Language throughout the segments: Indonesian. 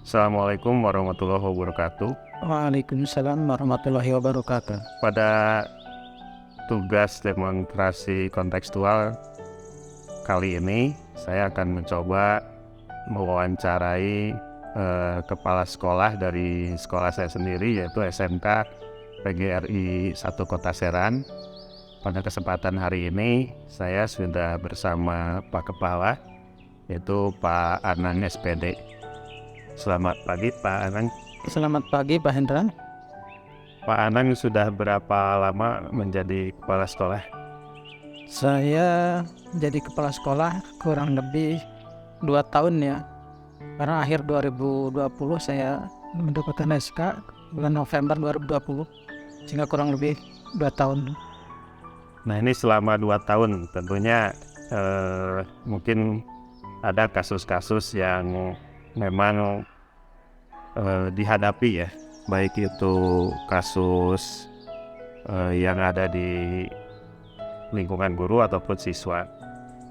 Assalamualaikum warahmatullahi wabarakatuh. Waalaikumsalam warahmatullahi wabarakatuh. Pada tugas demonstrasi kontekstual kali ini, saya akan mencoba mewawancarai kepala sekolah dari sekolah saya sendiri, yaitu SMK PGRI 1 Kota Serang. Pada kesempatan hari ini, saya sudah bersama Pak Kepala, yaitu Pak Anang SPD. Selamat pagi Pak Anang. Selamat pagi Pak Hendra. Pak Anang sudah berapa lama menjadi kepala sekolah? Saya jadi kepala sekolah kurang lebih 2 tahun ya. Karena akhir 2020 saya mendapatkan SK bulan November 2020, sehingga kurang lebih 2 tahun. Nah, ini selama 2 tahun tentunya mungkin ada kasus-kasus yang memang dihadapi ya, baik itu kasus yang ada di lingkungan guru ataupun siswa.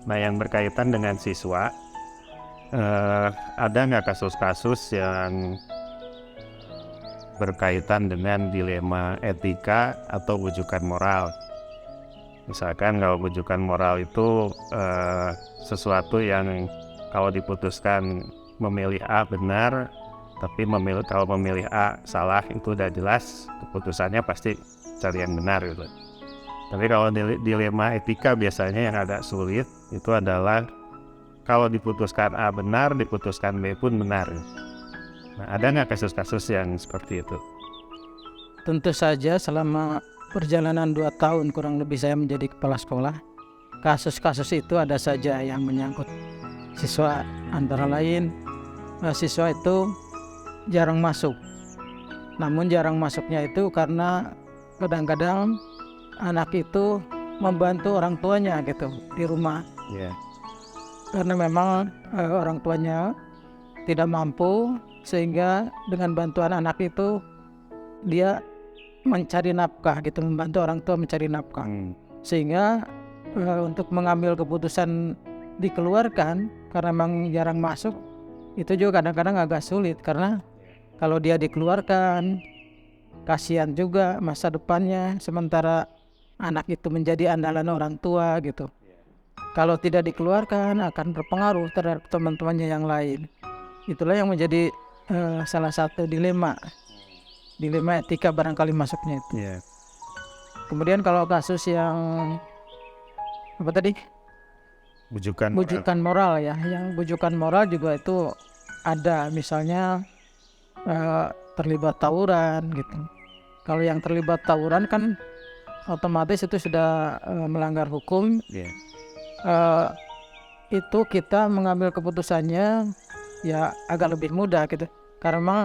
Nah, yang berkaitan dengan siswa, ada nggak kasus-kasus yang berkaitan dengan dilema etika atau wujukan moral? Misalkan kalau wujukan moral itu sesuatu yang kalau diputuskan memilih A benar, tapi kalau memilih A salah, itu udah jelas keputusannya pasti cari yang benar gitu. Tapi kalau dilema etika biasanya yang agak sulit itu adalah kalau diputuskan A benar, diputuskan B pun benar. Nah, ada nggak kasus-kasus yang seperti itu? Tentu saja selama perjalanan 2 tahun kurang lebih saya menjadi kepala sekolah, kasus-kasus itu ada saja yang menyangkut siswa. Antara lain siswa itu jarang masuk. Namun jarang masuknya itu karena kadang-kadang anak itu membantu orang tuanya gitu di rumah. Yeah. Karena memang orang tuanya tidak mampu, sehingga dengan bantuan anak itu dia mencari nafkah gitu, membantu orang tua mencari nafkah. Sehingga untuk mengambil keputusan dikeluarkan karena memang jarang masuk, itu juga kadang-kadang agak sulit, karena kalau dia dikeluarkan kasihan juga masa depannya, sementara anak itu menjadi andalan orang tua gitu. Kalau tidak dikeluarkan akan berpengaruh terhadap teman-temannya yang lain. Itulah yang menjadi salah satu dilema etika barangkali masuknya itu. Yeah. Kemudian kalau kasus yang apa tadi? Bujukan moral ya. Yang bujukan moral juga itu ada, misalnya terlibat tawuran gitu. Kalau yang terlibat tawuran kan otomatis itu sudah melanggar hukum. Yeah. Itu kita mengambil keputusannya ya agak lebih mudah gitu, karena memang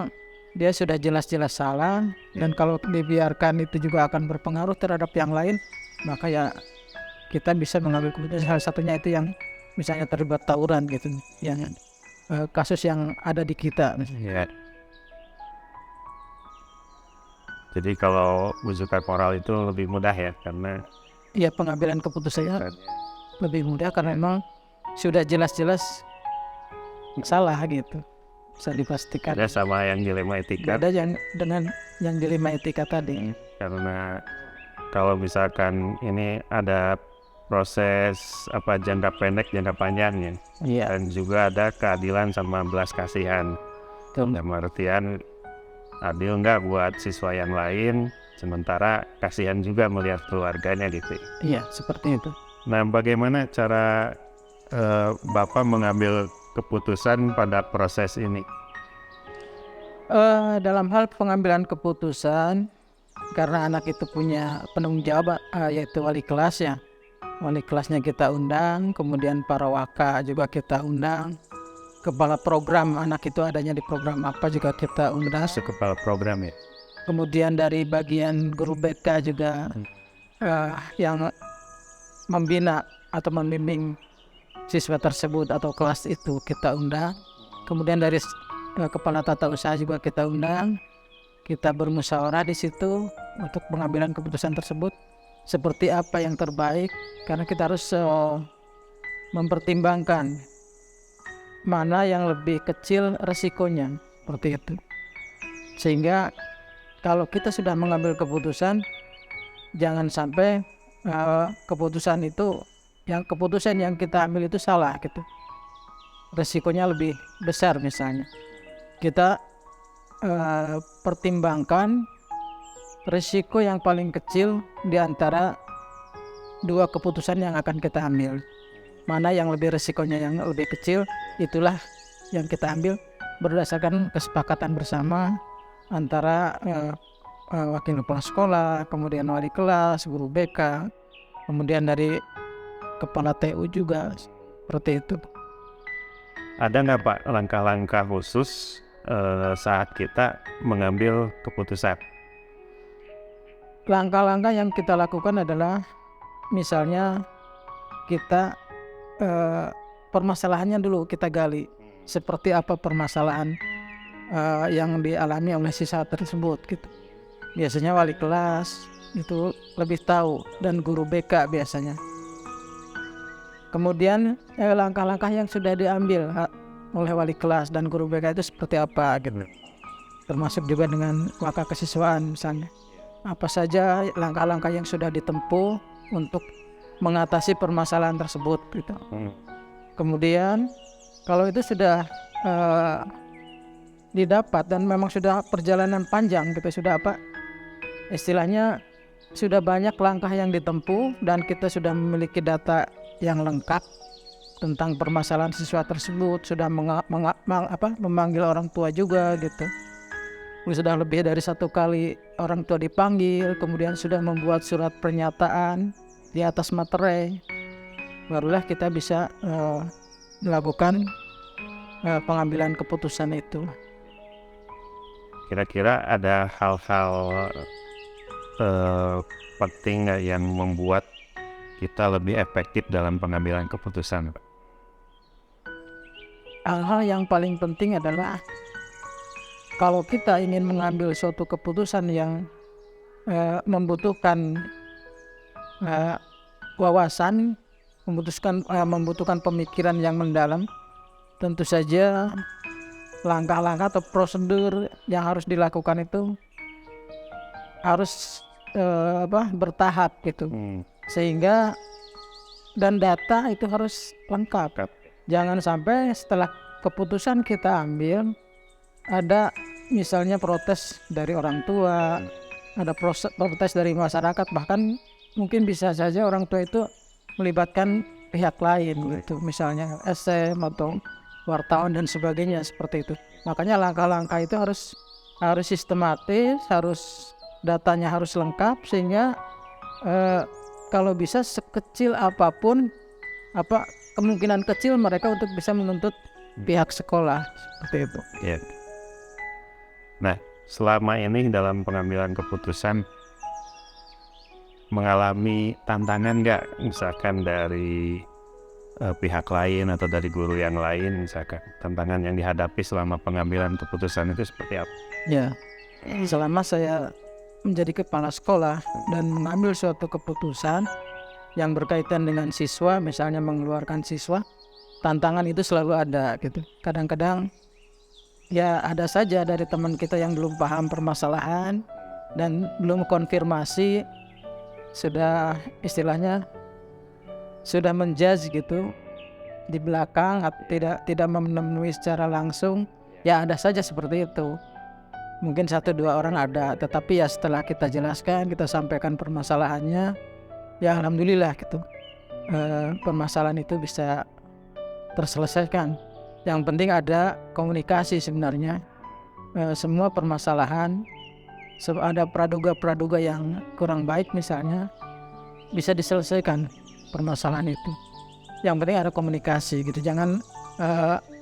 dia sudah jelas-jelas salah. Dan kalau dibiarkan itu juga akan berpengaruh terhadap yang lain, maka ya kita bisa mengambil keputusan. Salah satunya itu yang misalnya terlibat tawuran gitu, yang kasus yang ada di kita. Yeah. Jadi kalau wujukan moral itu lebih mudah ya, karena ya pengambilan keputusannya lebih mudah karena memang sudah jelas-jelas salah gitu, bisa dipastikan. ada sama yang dilema etika. Ada yang dengan yang dilema etika tadi. Karena kalau misalkan ini ada proses jangka pendek, jangka panjang ya. Dan juga ada keadilan sama belas kasihan. Dalam artian adil nggak buat siswa yang lain, sementara kasihan juga melihat keluarganya gitu. Iya, seperti itu. Nah, bagaimana cara Bapak mengambil keputusan pada proses ini? Dalam hal pengambilan keputusan, karena anak itu punya penanggung jawab, yaitu wali kelas ya. Wali kelasnya kita undang, kemudian para waka juga kita undang. Kepala program anak itu adanya di program apa juga kita undang. Kepala program ya. Kemudian dari bagian guru BK juga yang membina atau membimbing siswa tersebut atau kelas itu kita undang. Kemudian dari kepala tata usaha juga kita undang. Kita bermusyawarah di situ untuk pengambilan keputusan tersebut seperti apa yang terbaik, karena kita harus mempertimbangkan mana yang lebih kecil resikonya seperti itu. Sehingga kalau kita sudah mengambil keputusan, jangan sampai keputusan yang kita ambil itu salah gitu. Resikonya lebih besar. Misalnya kita pertimbangkan risiko yang paling kecil di antara dua keputusan yang akan kita ambil. Mana yang lebih risikonya yang lebih kecil, itulah yang kita ambil berdasarkan kesepakatan bersama antara wakil kepala sekolah, kemudian wali kelas, guru BK, kemudian dari kepala TU juga, seperti itu. Ada nggak Pak langkah-langkah khusus saat kita mengambil keputusan? Langkah-langkah yang kita lakukan adalah misalnya kita permasalahannya dulu kita gali. Seperti apa permasalahan yang dialami oleh siswa tersebut gitu. Biasanya wali kelas itu lebih tahu dan guru BK biasanya. Kemudian langkah-langkah yang sudah diambil oleh wali kelas dan guru BK itu seperti apa gitu. Termasuk juga dengan wakil kesiswaan misalnya. Apa saja langkah-langkah yang sudah ditempuh untuk mengatasi permasalahan tersebut gitu. Kemudian kalau itu sudah didapat dan memang sudah perjalanan panjang gitu, sudah istilahnya sudah banyak langkah yang ditempuh dan kita sudah memiliki data yang lengkap tentang permasalahan siswa tersebut, sudah memanggil orang tua juga gitu. Sudah lebih dari 1 kali orang tua dipanggil, kemudian sudah membuat surat pernyataan di atas materai, barulah kita bisa melakukan pengambilan keputusan itu. Kira-kira ada hal-hal penting nggak yang membuat kita lebih efektif dalam pengambilan keputusan, Pak? Hal-hal yang paling penting adalah kalau kita ingin mengambil suatu keputusan yang membutuhkan wawasan, membutuhkan pemikiran yang mendalam, tentu saja langkah-langkah atau prosedur yang harus dilakukan itu harus bertahap gitu. Sehingga dan data itu harus lengkap. Jangan sampai setelah keputusan kita ambil ada misalnya protes dari orang tua, ada protes dari masyarakat, bahkan mungkin bisa saja orang tua itu melibatkan pihak lain gitu, misalnya SM atau wartawan dan sebagainya seperti itu. Makanya langkah-langkah itu harus sistematis, harus datanya harus lengkap, sehingga kalau bisa sekecil apapun kemungkinan kecil mereka untuk bisa menuntut pihak sekolah seperti itu. Yeah. Nah, selama ini dalam pengambilan keputusan mengalami tantangan nggak, misalkan dari pihak lain atau dari guru yang lain, misalkan tantangan yang dihadapi selama pengambilan keputusan itu seperti apa? Ya, selama saya menjadi kepala sekolah dan mengambil suatu keputusan yang berkaitan dengan siswa, misalnya mengeluarkan siswa, tantangan itu selalu ada gitu. Kadang-kadang ya ada saja dari teman kita yang belum paham permasalahan dan belum konfirmasi, sudah istilahnya sudah menjudge gitu di belakang atau tidak memenuhi secara langsung. Ya ada saja seperti itu. Mungkin 1-2 orang ada, tetapi ya setelah kita jelaskan, kita sampaikan permasalahannya, ya alhamdulillah gitu, permasalahan itu bisa terselesaikan. Yang penting ada komunikasi sebenarnya. Semua permasalahan, ada praduga-praduga yang kurang baik misalnya, bisa diselesaikan permasalahan itu. Yang penting ada komunikasi gitu. Jangan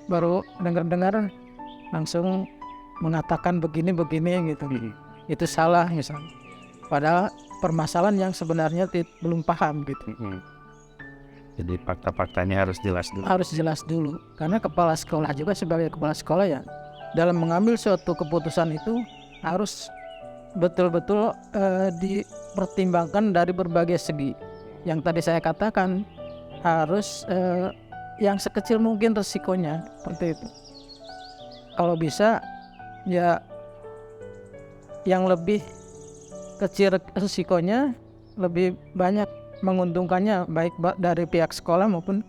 baru dengar-dengar langsung mengatakan begini gitu. Itu salah misalnya. Padahal permasalahan yang sebenarnya belum paham gitu. Jadi fakta-faktanya harus jelas dulu. Harus jelas dulu. Karena kepala sekolah juga sebagai kepala sekolah ya, dalam mengambil suatu keputusan itu harus betul-betul dipertimbangkan dari berbagai segi. Yang tadi saya katakan harus yang sekecil mungkin resikonya seperti itu. Kalau bisa ya yang lebih kecil resikonya lebih banyak menguntungkannya, baik dari pihak sekolah maupun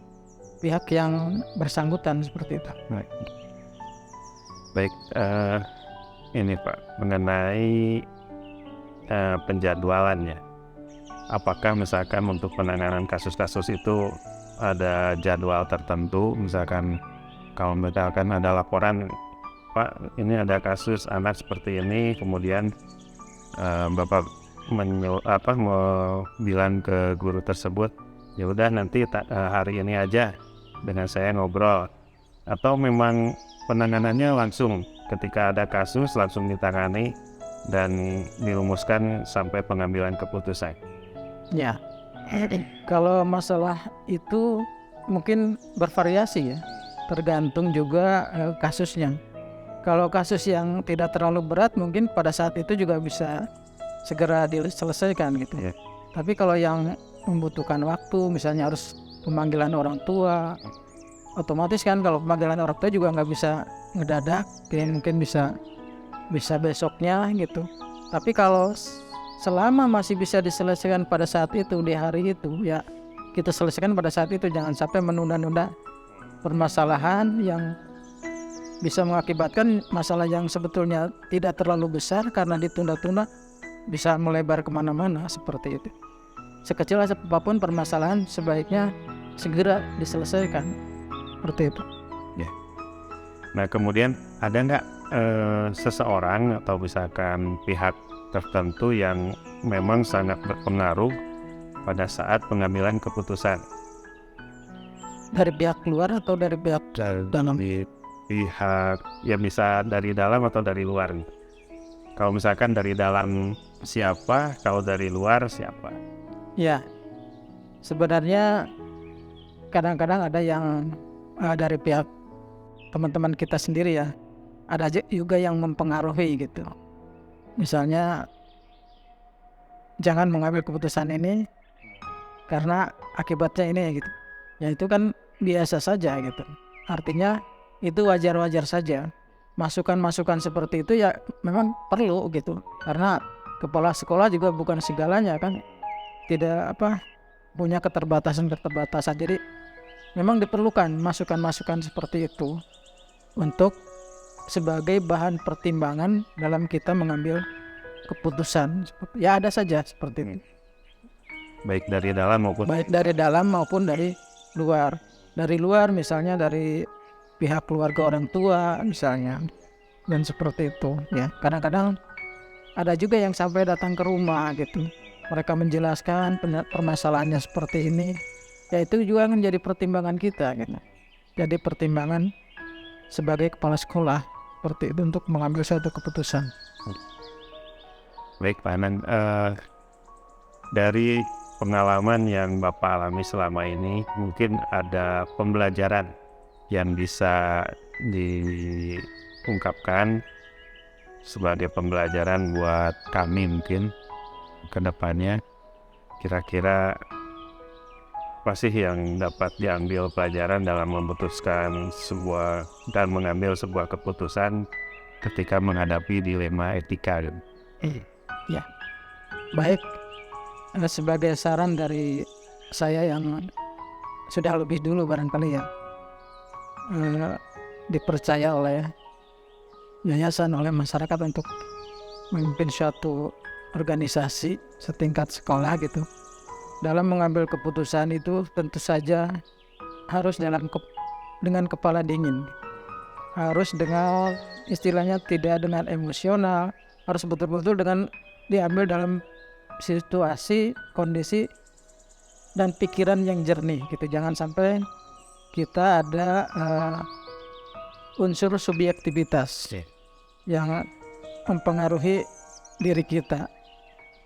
pihak yang bersangkutan seperti itu. Baik, ini Pak, mengenai penjadwalannya. Apakah misalkan untuk penanganan kasus-kasus itu ada jadwal tertentu, misalkan kalau misalkan ada laporan, Pak, ini ada kasus anak seperti ini, kemudian Bapak mau bilang ke guru tersebut, ya udah nanti hari ini aja dengan saya ngobrol, atau memang penanganannya langsung ketika ada kasus langsung ditangani dan dirumuskan sampai pengambilan keputusan. Ya, kalau masalah itu mungkin bervariasi ya, tergantung juga kasusnya. Kalau kasus yang tidak terlalu berat mungkin pada saat itu juga bisa segera diselesaikan gitu. Ya. Tapi kalau yang membutuhkan waktu, misalnya harus pemanggilan orang tua, otomatis kan kalau pemanggilan orang tua juga nggak bisa ngedadak, mungkin bisa besoknya gitu. Tapi kalau selama masih bisa diselesaikan pada saat itu, di hari itu, ya kita selesaikan pada saat itu. Jangan sampai menunda-nunda permasalahan yang bisa mengakibatkan masalah yang sebetulnya tidak terlalu besar karena ditunda-tunda bisa melebar kemana-mana seperti itu. Sekecil apapun permasalahan sebaiknya segera diselesaikan seperti itu. Nah, kemudian ada nggak seseorang atau misalkan pihak tertentu yang memang sangat berpengaruh pada saat pengambilan keputusan? Dari pihak luar atau dari pihak dalam? Di pihak, ya bisa dari dalam atau dari luar. Kalau misalkan dari dalam siapa, kalau dari luar siapa? Ya, sebenarnya kadang-kadang ada yang dari pihak teman-teman kita sendiri ya, ada juga yang mempengaruhi gitu. Misalnya jangan mengambil keputusan ini karena akibatnya ini gitu. Ya itu kan biasa saja gitu. Artinya itu wajar-wajar saja. Masukan-masukan seperti itu ya memang perlu gitu. Karena kepala sekolah juga bukan segalanya kan. Tidak punya keterbatasan. Jadi memang diperlukan masukan-masukan seperti itu untuk sebagai bahan pertimbangan dalam kita mengambil keputusan. Ya ada saja seperti itu. Baik dari dalam maupun dari luar. Dari luar misalnya dari pihak keluarga orang tua misalnya, dan seperti itu ya. Kadang-kadang ada juga yang sampai datang ke rumah gitu. Mereka menjelaskan permasalahannya seperti ini. Ya itu juga menjadi pertimbangan kita gitu. Jadi pertimbangan sebagai kepala sekolah seperti itu untuk mengambil suatu keputusan. Baik Pak Anang, dari pengalaman yang Bapak alami selama ini, mungkin ada pembelajaran yang bisa diungkapkan sebagai pembelajaran buat kami mungkin ke depannya. Kira-kira apa sih yang dapat diambil pelajaran dalam memutuskan dan mengambil sebuah keputusan ketika menghadapi dilema etika? Ya, baik. Sebagai saran dari saya yang sudah lebih dulu barangkali ya, dipercaya oleh yayasan, oleh masyarakat untuk memimpin suatu organisasi setingkat sekolah gitu. Dalam mengambil keputusan itu tentu saja harus dengan kepala dingin. Harus dengan istilahnya tidak dengan emosional, harus betul-betul dengan diambil dalam situasi, kondisi dan pikiran yang jernih gitu. Jangan sampai kita ada unsur subjektivitas yang mempengaruhi diri kita.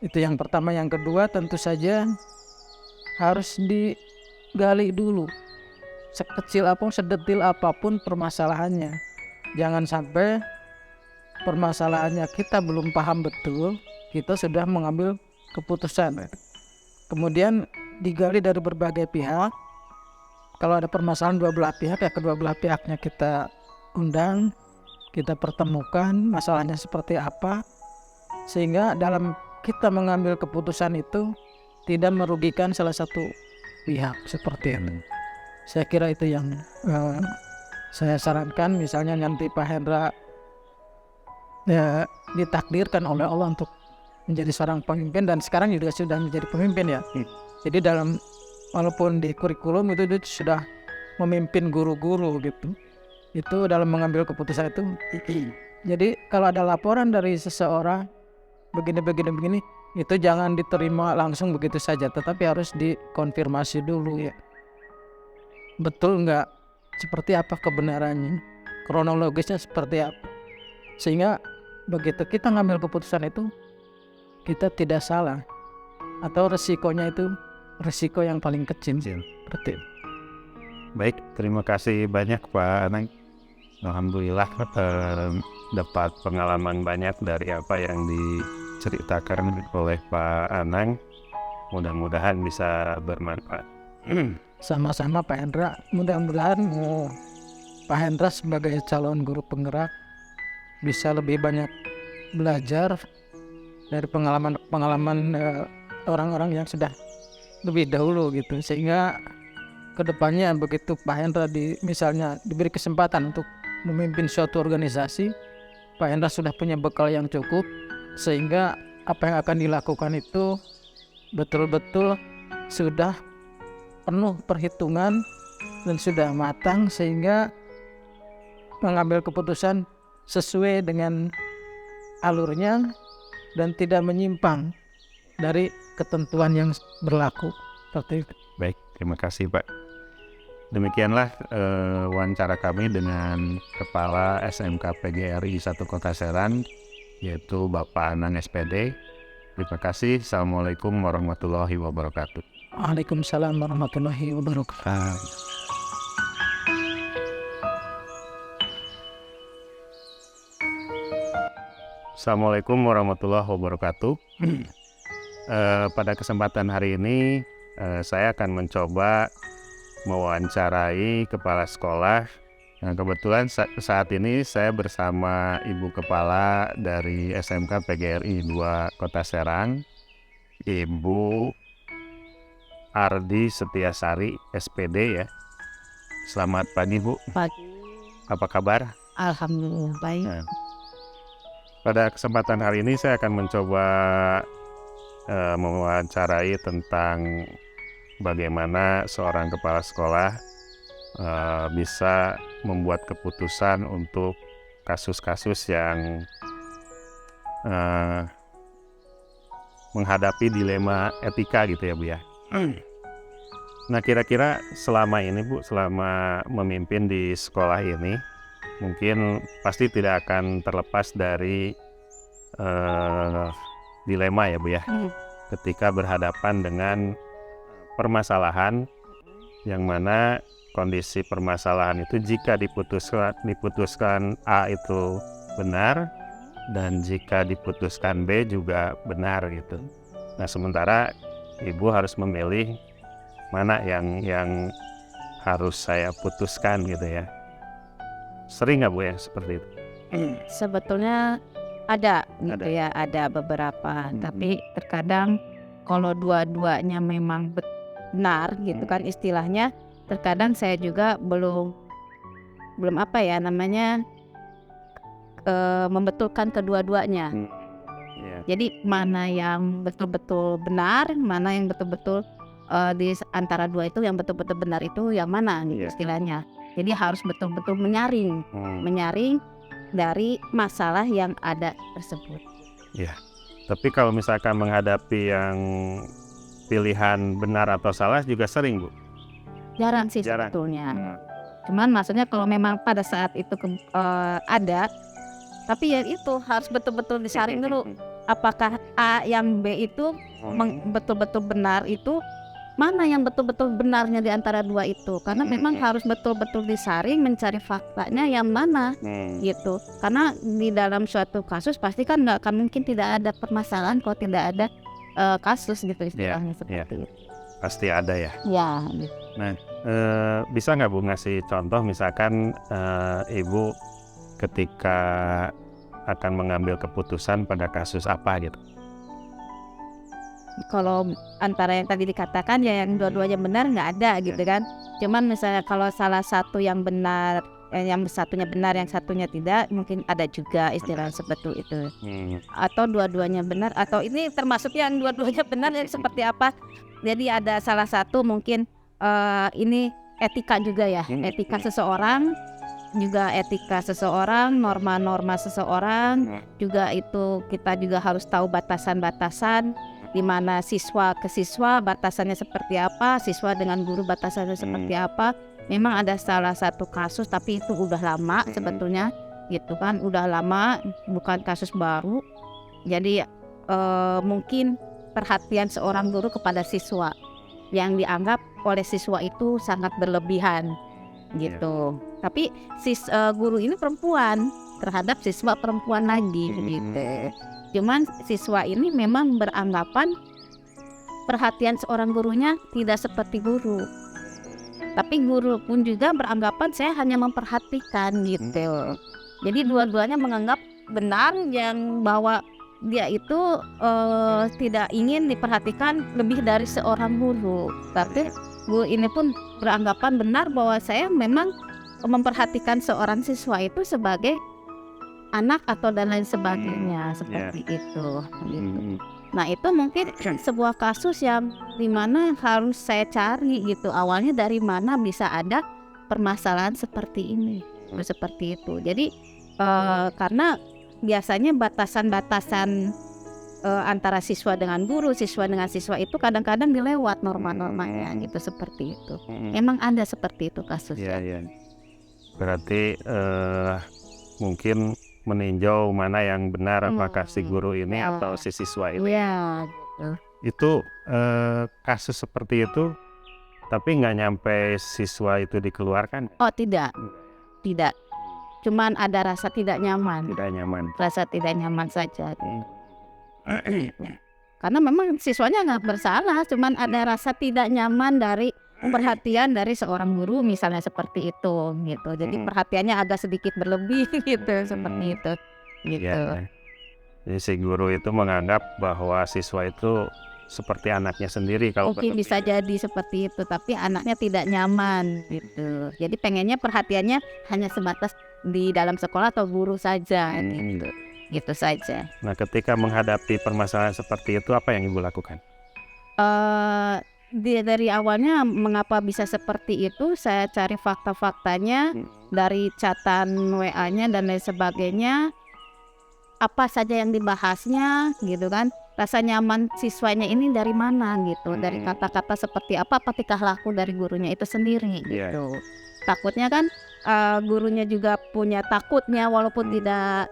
Itu yang pertama. Yang kedua tentu saja harus digali dulu sekecil apapun, sedetil apapun permasalahannya. Jangan sampai permasalahannya kita belum paham betul, kita sudah mengambil keputusan. Kemudian digali dari berbagai pihak. Kalau ada permasalahan dua belah pihak, ya kedua belah pihaknya kita undang, kita pertemukan masalahnya seperti apa, sehingga dalam kita mengambil keputusan itu tidak merugikan salah satu pihak seperti itu. Saya kira itu yang saya sarankan. Misalnya nanti Pak Hendra ditakdirkan oleh Allah untuk menjadi seorang pemimpin, dan sekarang juga sudah menjadi pemimpin ya. Jadi walaupun di kurikulum itu dia sudah memimpin guru-guru gitu. Itu dalam mengambil keputusan itu. Jadi kalau ada laporan dari seseorang begini, itu jangan diterima langsung begitu saja, tetapi harus dikonfirmasi dulu ya. Betul nggak? Seperti apa kebenarannya? Kronologisnya seperti apa? Sehingga begitu kita ngambil keputusan itu, kita tidak salah, atau resikonya itu resiko yang paling kecil. Seperti itu. Baik, terima kasih banyak Pak Anang. Alhamdulillah dapat pengalaman banyak dari apa yang diceritakan oleh Pak Anang. Mudah-mudahan bisa bermanfaat. Sama-sama Pak Hendra. Mudah-mudahan Pak Hendra sebagai calon guru penggerak bisa lebih banyak belajar dari pengalaman orang-orang yang sudah lebih dahulu gitu, sehingga kedepannya begitu Pak Hendra misalnya diberi kesempatan untuk memimpin suatu organisasi, Pak Hendra sudah punya bekal yang cukup, sehingga apa yang akan dilakukan itu betul-betul sudah penuh perhitungan dan sudah matang, sehingga mengambil keputusan sesuai dengan alurnya dan tidak menyimpang dari ketentuan yang berlaku. Seperti itu. Baik, terima kasih Pak. Demikianlah wawancara kami dengan Kepala SMK PGRI 1 Kota Serang, yaitu Bapak Anang SPD. Terima kasih. Assalamualaikum warahmatullahi wabarakatuh. Waalaikumsalam warahmatullahi wabarakatuh. Assalamualaikum warahmatullahi wabarakatuh. Pada kesempatan hari ini saya akan mencoba mewawancarai kepala sekolah. Nah, kebetulan saat ini saya bersama Ibu Kepala dari SMK PGRI 2 Kota Serang, Ibu Ardi Setiasari SPD ya. Selamat pagi Bu. Pagi. Apa kabar? Alhamdulillah baik. Nah, pada kesempatan hari ini saya akan mencoba mewawancarai tentang bagaimana seorang kepala sekolah bisa membuat keputusan untuk kasus-kasus yang menghadapi dilema etika gitu ya Bu ya. Nah, kira-kira selama ini Bu, selama memimpin di sekolah ini, mungkin pasti tidak akan terlepas dari dilema ya Bu ya, ketika berhadapan dengan permasalahan yang mana kondisi permasalahan itu jika diputuskan A itu benar, dan jika diputuskan B juga benar gitu. Nah, sementara Ibu harus memilih mana yang harus saya putuskan gitu ya. Sering nggak Bu ya seperti itu? Sebetulnya ada gitu ya, ada beberapa. Tapi terkadang kalau dua-duanya memang benar gitu kan istilahnya, terkadang saya juga belum apa ya namanya membetulkan kedua-duanya. Jadi mana yang betul-betul benar, mana yang betul-betul di antara dua itu yang betul-betul benar itu yang mana gitu istilahnya. Jadi harus betul-betul menyaring dari masalah yang ada tersebut. Ya, tapi kalau misalkan menghadapi yang pilihan benar atau salah juga sering Bu? Jarang sih sebetulnya. Cuman maksudnya kalau memang pada saat itu ada, tapi ya itu harus betul-betul disaring dulu. Apakah A yang B itu betul-betul benar, itu mana yang betul-betul benarnya di antara dua itu, karena memang harus betul-betul disaring, mencari faktanya yang mana gitu. Karena di dalam suatu kasus pasti kan nggak akan mungkin tidak ada permasalahan kalau tidak ada kasus gitu istilahnya seperti itu. Pasti ada ya. Ya. Gitu. Nah, bisa nggak Bu ngasih contoh misalkan Ibu ketika akan mengambil keputusan pada kasus apa gitu. Kalau antara yang tadi dikatakan ya yang dua-duanya benar nggak ada gitu kan. Cuman misalnya kalau salah satu yang benar, yang satunya benar, yang satunya tidak, mungkin ada juga istilah seperti itu. Atau dua-duanya benar, atau ini termasuk yang dua-duanya benar yang seperti apa? Jadi ada salah satu mungkin ini etika juga ya, etika seseorang, juga etika seseorang, norma-norma seseorang, juga itu kita juga harus tahu batasan-batasan di mana siswa ke siswa batasannya seperti apa, siswa dengan guru batasannya seperti apa. Memang ada salah satu kasus tapi itu udah lama sebetulnya gitu kan, udah lama, bukan kasus baru. Jadi mungkin perhatian seorang guru kepada siswa yang dianggap oleh siswa itu sangat berlebihan gitu. Tapi guru ini perempuan terhadap siswa perempuan lagi gitu. Cuman siswa ini memang beranggapan perhatian seorang gurunya tidak seperti guru. Tapi guru pun juga beranggapan saya hanya memperhatikan gitu. Jadi dua-duanya menganggap benar yang bahwa dia itu tidak ingin diperhatikan lebih dari seorang guru. Tapi guru ini pun beranggapan benar bahwa saya memang memperhatikan seorang siswa itu sebagai anak atau dan lain sebagainya seperti itu. Gitu. Nah itu mungkin sebuah kasus yang dimana harus saya cari gitu, awalnya dari mana bisa ada permasalahan seperti ini, seperti itu. Jadi karena biasanya batasan-batasan antara siswa dengan guru, siswa dengan siswa itu kadang-kadang dilewat norma-normanya gitu, seperti itu. Emang ada seperti itu kasusnya. Berarti mungkin meninjau mana yang benar, apakah si guru ini atau si siswa ini. Gitu. Itu kasus seperti itu, tapi nggak nyampe siswa itu dikeluarkan. Oh tidak. Cuman ada rasa tidak nyaman. Rasa tidak nyaman saja. Karena memang siswanya nggak bersalah, cuman ada rasa tidak nyaman dari perhatian dari seorang guru misalnya seperti itu gitu. Jadi perhatiannya agak sedikit berlebih gitu, seperti itu gitu. Jadi si guru itu menganggap bahwa siswa itu seperti anaknya sendiri kalau mungkin bisa jadi seperti itu, tapi anaknya tidak nyaman gitu. Jadi pengennya perhatiannya hanya sebatas di dalam sekolah atau guru saja gitu. Gitu saja. Nah, ketika menghadapi permasalahan seperti itu apa yang Ibu lakukan? Dari awalnya mengapa bisa seperti itu, saya cari fakta-faktanya dari catatan WA-nya dan lain sebagainya, apa saja yang dibahasnya gitu kan, rasa nyaman siswanya ini dari mana gitu, dari kata-kata seperti apa tingkah laku dari gurunya itu sendiri gitu. Takutnya kan gurunya juga punya takutnya, walaupun tidak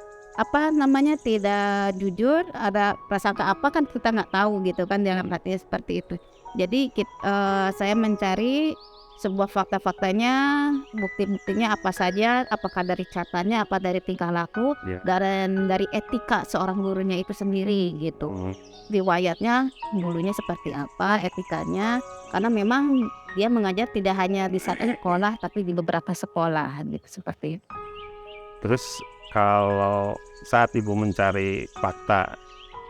tidak jujur, ada prasangka apa kan kita nggak tahu gitu kan, dalam artinya seperti itu. Jadi saya mencari sebuah fakta-faktanya, bukti-buktinya apa saja, apakah dari catatannya, apa dari tingkah laku, dan dari etika seorang gurunya itu sendiri gitu. Riwayatnya dulunya seperti apa, etikanya, karena memang dia mengajar tidak hanya di satu sekolah tapi di beberapa sekolah gitu, seperti itu. Terus kalau saat Ibu mencari fakta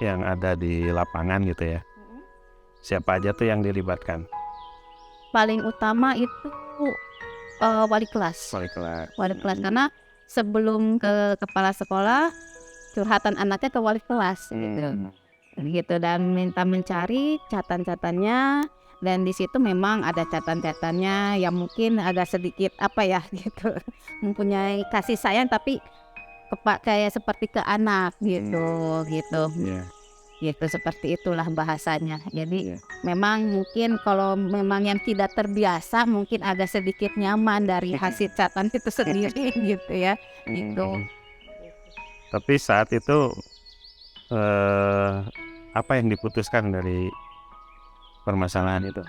yang ada di lapangan gitu ya, siapa aja tuh yang dilibatkan? Paling utama itu wali kelas. Karena sebelum ke kepala sekolah, curhatan anaknya ke wali kelas gitu, dan minta mencari catatan-catannya, dan di situ memang ada catatan-catatannya yang mungkin agak sedikit gitu, mempunyai kasih sayang tapi kayak seperti ke anak gitu. Gitu, seperti itulah bahasanya. Jadi memang mungkin kalau memang yang tidak terbiasa mungkin agak sedikit nyaman dari hasil catatan itu sendiri gitu ya. Gitu. Tapi saat itu apa yang diputuskan dari permasalahan itu?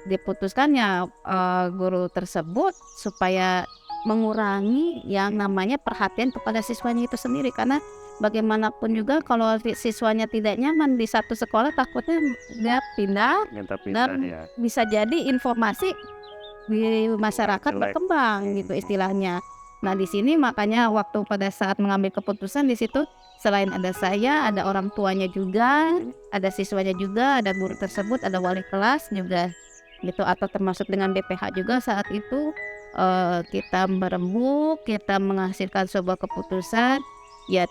Diputuskan ya guru tersebut supaya mengurangi yang namanya perhatian kepada siswanya itu sendiri, karena bagaimanapun juga kalau siswanya tidak nyaman di satu sekolah, takutnya dia pindah dan bisa jadi informasi di masyarakat berkembang gitu istilahnya. Nah di sini makanya waktu pada saat mengambil keputusan di situ selain ada saya, ada orang tuanya juga, ada siswanya juga, ada guru tersebut, ada wali kelas juga gitu, atau termasuk dengan BPH juga saat itu kita berembuk, kita menghasilkan sebuah keputusan, ya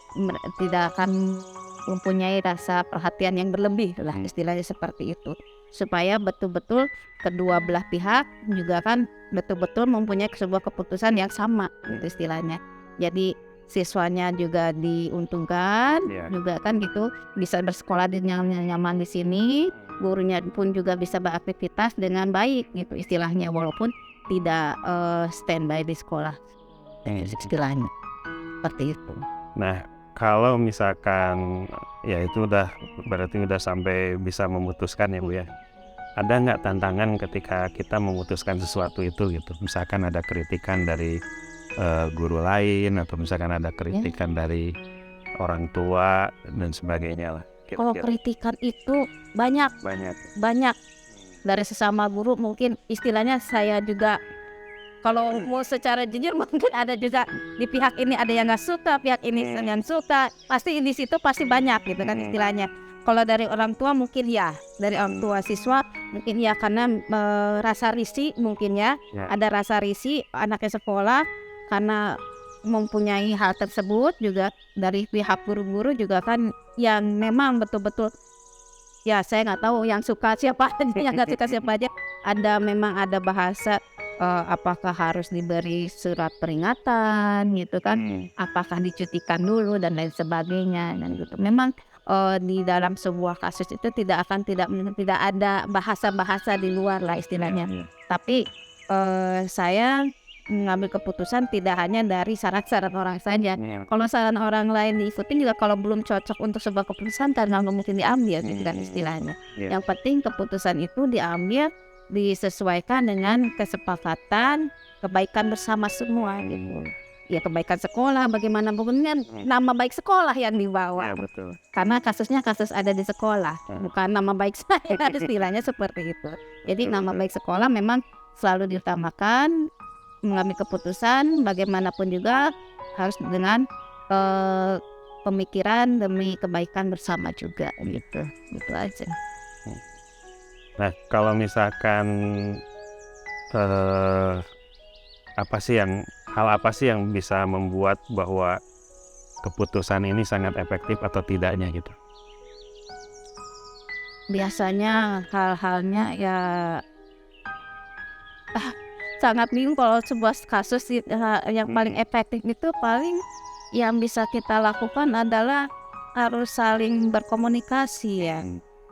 tidak akan mempunyai rasa perhatian yang berlebih lah istilahnya seperti itu, supaya betul-betul kedua belah pihak juga kan betul-betul mempunyai sebuah keputusan yang sama gitu istilahnya. Jadi siswanya juga diuntungkan juga kan gitu, bisa bersekolah dengan nyaman di sini, gurunya pun juga bisa beraktivitas dengan baik gitu istilahnya, walaupun tidak standby di sekolah istilahnya seperti itu. Nah, kalau misalkan ya itu berarti udah sampai bisa memutuskan ya Bu ya. Ada nggak tantangan ketika kita memutuskan sesuatu itu gitu? Misalkan ada kritikan dari guru lain, atau misalkan ada kritikan dari orang tua dan sebagainya lah. Kalau kritikan itu banyak dari sesama guru, mungkin istilahnya saya juga kalau mau secara jujur mungkin ada juga di pihak ini ada yang nggak suka, pihak ini yang suka, pasti di situ pasti banyak gitu kan istilahnya. Kalau dari orang tua mungkin ya, dari orang tua siswa mungkin ya karena rasa risih mungkin ya, ada rasa risih anaknya sekolah karena mempunyai hal tersebut, juga dari pihak guru-guru juga kan yang memang betul-betul ya saya nggak tahu yang suka siapa aja, yang nggak suka siapa aja. Memang ada bahasa apakah harus diberi surat peringatan gitu kan, apakah dicutikan dulu dan lain sebagainya dan gitu. Memang di dalam sebuah kasus itu tidak ada bahasa-bahasa di luar lah istilahnya. Tapi saya mengambil keputusan tidak hanya dari saran-saran orang saja. Kalau saran orang lain diikutin juga kalau belum cocok untuk sebuah keputusan karena nggak mungkin diambil gitu kan istilahnya. Yang penting keputusan itu diambil disesuaikan dengan kesepakatan kebaikan bersama semua gitu. Ya kebaikan sekolah, bagaimana pokoknya nama baik sekolah yang dibawa. Betul. Karena kasusnya kasus ada di sekolah, bukan nama baik saya, istilahnya seperti itu. Jadi nama baik sekolah memang selalu diutamakan, mengambil keputusan bagaimanapun juga harus dengan pemikiran demi kebaikan bersama juga gitu. Gitu aja. Nah, kalau misalkan hal apa sih yang bisa membuat bahwa keputusan ini sangat efektif atau tidaknya gitu? Biasanya hal-halnya ya sangat bingung kalau sebuah kasus yang paling efektif itu paling yang bisa kita lakukan adalah harus saling berkomunikasi ya.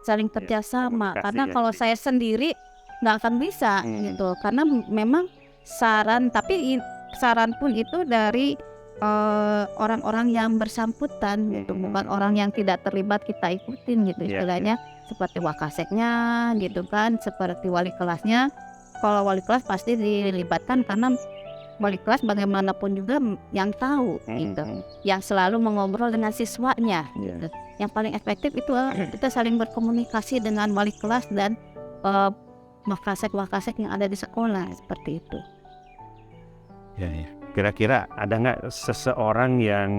Saling kerjasama, karena kalau saya sendiri nggak akan bisa gitu, karena memang saran pun itu dari orang-orang yang bersangkutan gitu, bukan orang yang tidak terlibat kita ikutin gitu istilahnya, seperti wakaseknya gitu kan, seperti wali kelasnya. Kalau wali kelas pasti dilibatkan karena wali kelas bagaimanapun juga yang tahu gitu, yang selalu mengobrol dengan siswanya gitu. Yang paling efektif itu kita saling berkomunikasi dengan wali kelas dan wakasek yang ada di sekolah seperti itu. Ya. Kira-kira ada nggak seseorang yang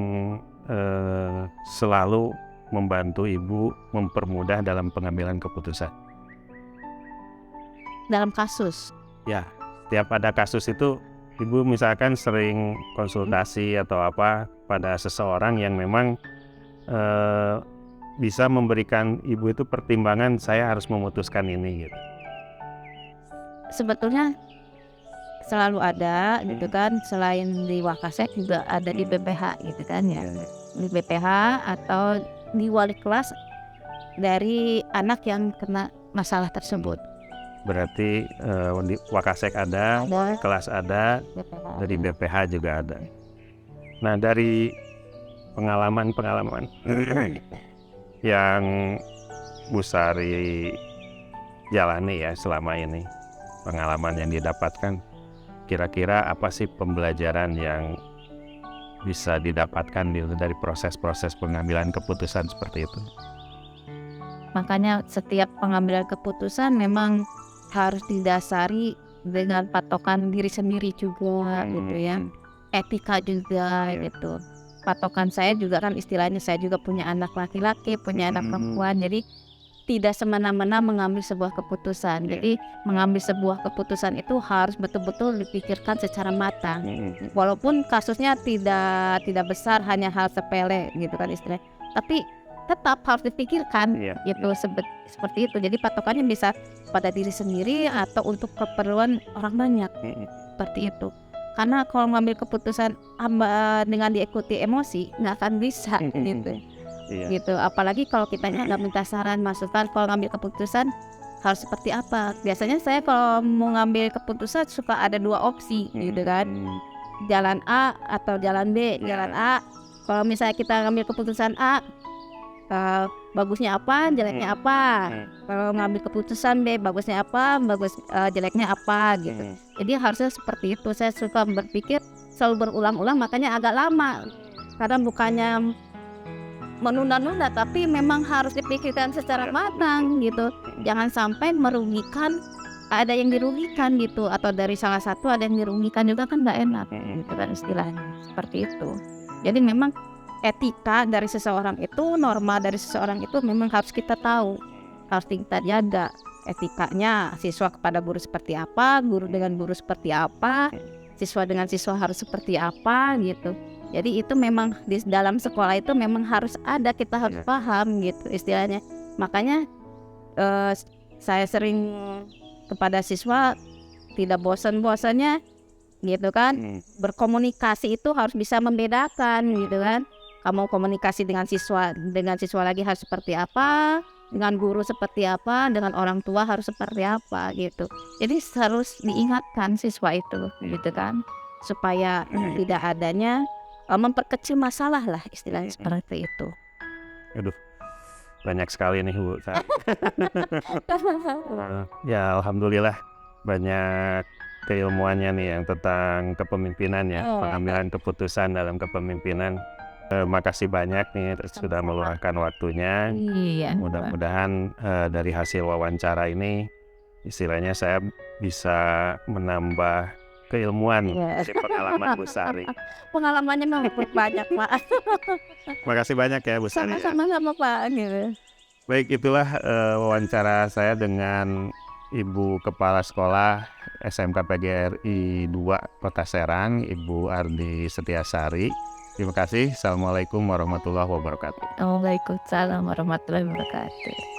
selalu membantu ibu mempermudah dalam pengambilan keputusan? Dalam kasus? Ya, setiap ada kasus itu ibu misalkan sering konsultasi atau apa pada seseorang yang memang bisa memberikan ibu itu pertimbangan, saya harus memutuskan ini gitu. Sebetulnya selalu ada gitu kan, selain di Wakasek juga ada di BPH gitu kan ya. Di BPH atau di wali kelas dari anak yang kena masalah tersebut. Berarti di Wakasek ada, kelas ada, BPH. dari BPH juga ada. Nah, dari pengalaman yang Bu Sari jalani ya selama ini, pengalaman yang didapatkan, kira-kira apa sih pembelajaran yang bisa didapatkan dari proses-proses pengambilan keputusan seperti itu? Makanya setiap pengambilan keputusan memang harus didasari dengan patokan diri sendiri juga gitu ya. etika juga gitu. Patokan saya juga kan istilahnya saya juga punya anak laki-laki, punya anak perempuan, jadi tidak semena-mena mengambil sebuah keputusan. Jadi mengambil sebuah keputusan itu harus betul-betul dipikirkan secara matang. Walaupun kasusnya tidak besar, hanya hal sepele gitu kan istilahnya, tapi tetap harus dipikirkan gitu seperti itu. Jadi patokannya bisa pada diri sendiri atau untuk keperluan orang banyak seperti itu. Karena kalau ngambil keputusan dengan diikuti emosi nggak akan bisa gitu. Gitu. Apalagi kalau kita nggak minta saran, masukan, kalau ngambil keputusan harus seperti apa. Biasanya saya kalau mau ngambil keputusan suka ada 2 opsi gitu kan. Jalan A atau jalan B. Jalan A, kalau misalnya kita ngambil keputusan A, bagusnya apa, jeleknya apa. Kalau ngambil keputusan B, bagusnya apa, jeleknya apa gitu. Jadi harusnya seperti itu. Saya suka berpikir selalu berulang-ulang, makanya agak lama. Karena bukannya menunda-nunda, tapi memang harus dipikirkan secara matang gitu. Jangan sampai merugikan, ada yang dirugikan gitu, atau dari salah satu ada yang dirugikan juga kan nggak enak gitu kan istilahnya seperti itu. Jadi memang etika dari seseorang itu, norma dari seseorang itu memang harus kita tahu, harus kita jaga etikanya. Siswa kepada guru seperti apa, guru dengan guru seperti apa, siswa dengan siswa harus seperti apa gitu. Jadi itu memang di dalam sekolah itu memang harus ada, kita harus paham gitu istilahnya. Makanya saya sering kepada siswa tidak bosan-bosannya gitu kan, berkomunikasi itu harus bisa membedakan gitu kan. Kamu komunikasi dengan siswa lagi harus seperti apa, dengan guru seperti apa, dengan orang tua harus seperti apa gitu. Jadi harus diingatkan siswa itu gitu kan, supaya tidak adanya memperkecil masalah lah istilahnya seperti itu. Aduh, banyak sekali nih Bu. Ya alhamdulillah banyak keilmuannya nih yang tentang kepemimpinan ya, pengambilan keputusan dalam kepemimpinan. Makasih banyak nih sudah meluangkan waktunya. Mudah-mudahan dari hasil wawancara ini istilahnya saya bisa menambah keilmuan dari pengalaman Bu Sari. Pengalamannya memang banyak Pak. Makasih banyak ya Bu Sari. Sama-sama Pak gitu. Baik, itulah wawancara saya dengan Ibu Kepala Sekolah SMK PGRI 2 Kota Serang, Ibu Ardi Setiasari. Terima kasih. Assalamualaikum warahmatullahi wabarakatuh. Waalaikumsalam warahmatullahi wabarakatuh.